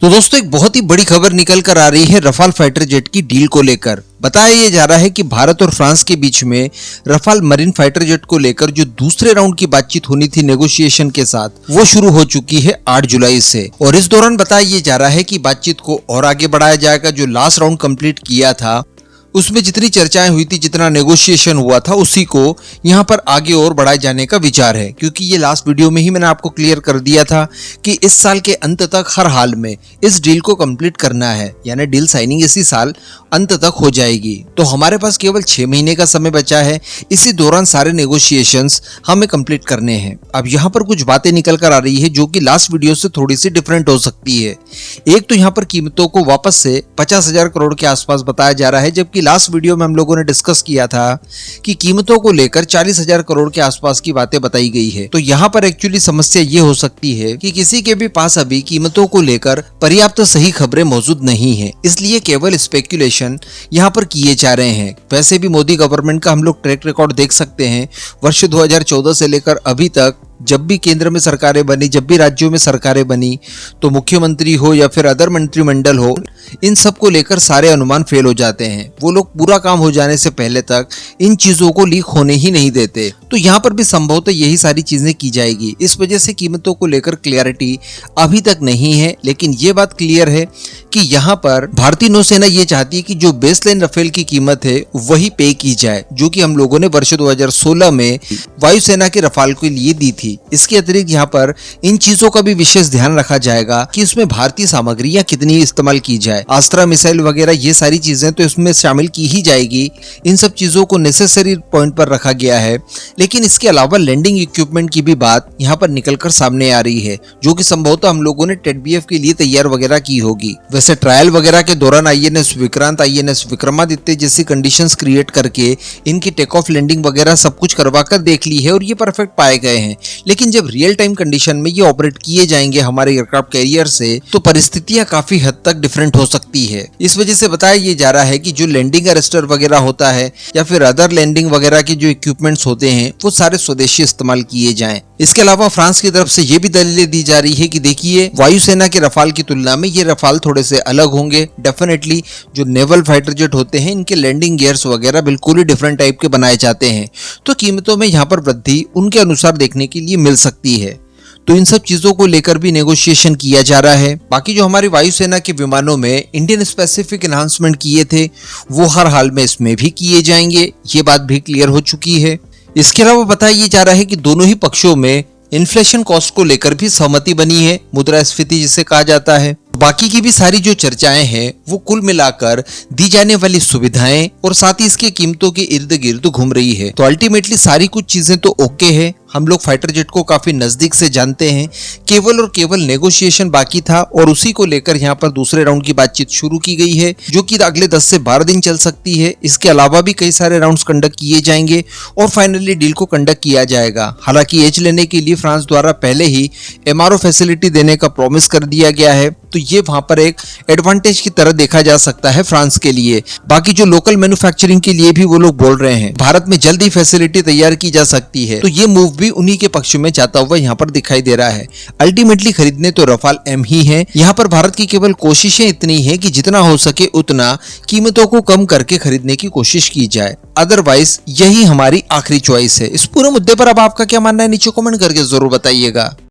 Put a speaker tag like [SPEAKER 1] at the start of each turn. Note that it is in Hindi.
[SPEAKER 1] तो दोस्तों एक बहुत ही बड़ी खबर निकल कर आ रही है रफाल फाइटर जेट की डील को लेकर। बताया ये जा रहा है कि भारत और फ्रांस के बीच में रफाल मरीन फाइटर जेट को लेकर जो दूसरे राउंड की बातचीत होनी थी नेगोशिएशन के साथ, वो शुरू हो चुकी है 8 जुलाई से। और इस दौरान बताया ये जा रहा है कि बातचीत को और आगे बढ़ाया जाएगा। जो लास्ट राउंड कंप्लीट किया था उसमें जितनी चर्चाएं हुई थी, जितना नेगोशिएशन हुआ था, उसी को यहाँ पर आगे और बढ़ाए जाने का विचार है। क्योंकि ये लास्ट वीडियो में ही मैंने आपको क्लियर कर दिया था कि इस साल के अंत तक हर हाल में इस डील को कंप्लीट करना है, यानी डील साइनिंग इसी साल अंत तक हो जाएगी। तो हमारे पास केवल 6 महीने का समय बचा है। इसी दौरान सारे नेगोशिएशंस हमें कंप्लीट करने हैं। अब यहाँ पर कुछ बातें निकल कर आ रही है जो कि लास्ट वीडियो से थोड़ी सी डिफरेंट हो सकती है। एक तो यहाँ पर कीमतों को वापस से 50,000 करोड़ के आसपास बताया जा रहा है, जबकि लास्ट वीडियो में हम लोगों ने डिस्कस किया था कि कीमतों को लेकर 40,000 करोड़ के आसपास की बातें बताई गई है। तो यहाँ पर एक्चुअली समस्या ये हो सकती है कि किसी के भी पास अभी कीमतों को लेकर पर्याप्त सही खबरें मौजूद नहीं है, इसलिए केवल स्पेक्यूलेशन यहाँ पर किए जा रहे हैं। वैसे भी मोदी गवर्नमेंट का हम लोग ट्रैक रिकॉर्ड देख सकते हैं। वर्ष 2014 से लेकर अभी तक जब भी केंद्र में सरकारें बनी, जब भी राज्यों में सरकारें बनी, तो मुख्यमंत्री हो या फिर अदर मंत्रिमंडल हो, इन सब को लेकर सारे अनुमान फेल हो जाते हैं। वो लोग पूरा काम हो जाने से पहले तक इन चीजों को लीक होने ही नहीं देते। तो यहाँ पर भी संभवतः यही सारी चीजें की जाएगी। इस वजह से कीमतों को लेकर क्लियरिटी अभी तक नहीं है। लेकिन ये बात क्लियर है कि यहाँ पर भारतीय नौसेना ये चाहती है कि जो बेसलाइन राफेल की कीमत है वही पे की जाए, जो कि हम लोगों ने वर्ष 2016 में वायुसेना के रफाल के लिए दी थी। इसके अतिरिक्त यहाँ पर इन चीजों का भी विशेष ध्यान रखा जाएगा कि इसमें भारतीय सामग्रियां कितनी इस्तेमाल की जाए। अस्त्र मिसाइल वगैरह ये सारी चीजें तो इसमें शामिल की ही जाएगी। इन सब चीजों को नेसेसरी पॉइंट पर रखा गया है। लेकिन इसके अलावा लैंडिंग इक्विपमेंट की भी बात यहाँ पर निकलकर सामने आ रही है, जो कि संभवतः हम लोगों ने टेडबीएफ के लिए तैयार वगैरह की होगी। वैसे ट्रायल वगैरह के दौरान आईएनएस विक्रांत, आईएनएस विक्रमादित्य जैसी कंडीशंस क्रिएट करके इनकी टेक ऑफ लैंडिंग वगैरह सब कुछ करवा कर देख ली है और ये परफेक्ट पाए गए हैं। लेकिन जब रियल टाइम कंडीशन में ये ऑपरेट किए जाएंगे हमारे एयरक्राफ्ट कैरियर से, तो परिस्थितियां काफी हद तक डिफरेंट हो सकती है। इस वजह से बताया ये जा रहा है कि जो लैंडिंग अरेस्टर वगैरह होता है या फिर अदर लैंडिंग वगैरह के जो इक्विपमेंट्स होते हैं वो सारे स्वदेशी इस्तेमाल किए जाएं। इसके अलावा फ्रांस की तरफ से ये भी दलीलें दी जा रही है कि देखिए, वायुसेना के रफाल की तुलना में ये रफाल थोड़े से अलग होंगे। डेफिनेटली जो नेवल फाइटर जेट होते हैं इनके लैंडिंग गियर्स वगैरह बिल्कुल ही डिफरेंट टाइप के बनाए जाते हैं। तो कीमतों में यहाँ पर वृद्धि उनके अनुसार देखने के लिए मिल सकती है। तो इन सब चीजों को लेकर भी नेगोशिएशन किया जा रहा है। बाकी जो हमारी वायुसेना के विमानों में इंडियन स्पेसिफिक एनहांसमेंट किए थे वो हर हाल में इसमें भी किए जाएंगे, ये बात भी क्लियर हो चुकी है। इसके अलावा बताया ये जा रहा है कि दोनों ही पक्षों में इन्फ्लेशन कॉस्ट को लेकर भी सहमति बनी है, मुद्रास्फीति जिसे कहा जाता है। बाकी की भी सारी जो चर्चाएं हैं वो कुल मिलाकर दी जाने वाली सुविधाएं और साथ ही इसके कीमतों के इर्द गिर्द घूम रही है। तो अल्टीमेटली सारी कुछ चीजें तो ओके है। हम लोग फाइटर जेट को काफी नजदीक से जानते हैं। केवल और केवल नेगोशिएशन बाकी था और उसी को लेकर यहाँ पर दूसरे राउंड की बातचीत शुरू की गई है, जो कि अगले 10 से 12 दिन चल सकती है। इसके अलावा भी कई सारे राउंड्स कंडक्ट किए जाएंगे और फाइनली डील को कंडक्ट किया जाएगा। हालांकि एच लेने के लिए फ्रांस द्वारा पहले ही एमआरओ फैसिलिटी देने का प्रॉमिस कर दिया गया है, तो ये वहां पर एक एडवांटेज की तरह देखा जा सकता है फ्रांस के लिए। बाकी जो लोकल मैन्युफैक्चरिंग के लिए भी वो लोग बोल रहे हैं भारत में जल्द ही फैसिलिटी तैयार की जा सकती है, तो ये मूव भी उन्हीं के पक्ष में जाता हुआ यहाँ पर दिखाई दे रहा है। अल्टीमेटली खरीदने तो रफाल एम ही है। यहाँ पर भारत की केवल कोशिशें इतनी है कि जितना हो सके उतना कीमतों को कम करके खरीदने की कोशिश की जाए। अदरवाइज यही हमारी आखिरी चॉइस है। इस पूरे मुद्दे पर अब आपका क्या मानना है नीचे कमेंट करके जरूर बताइएगा।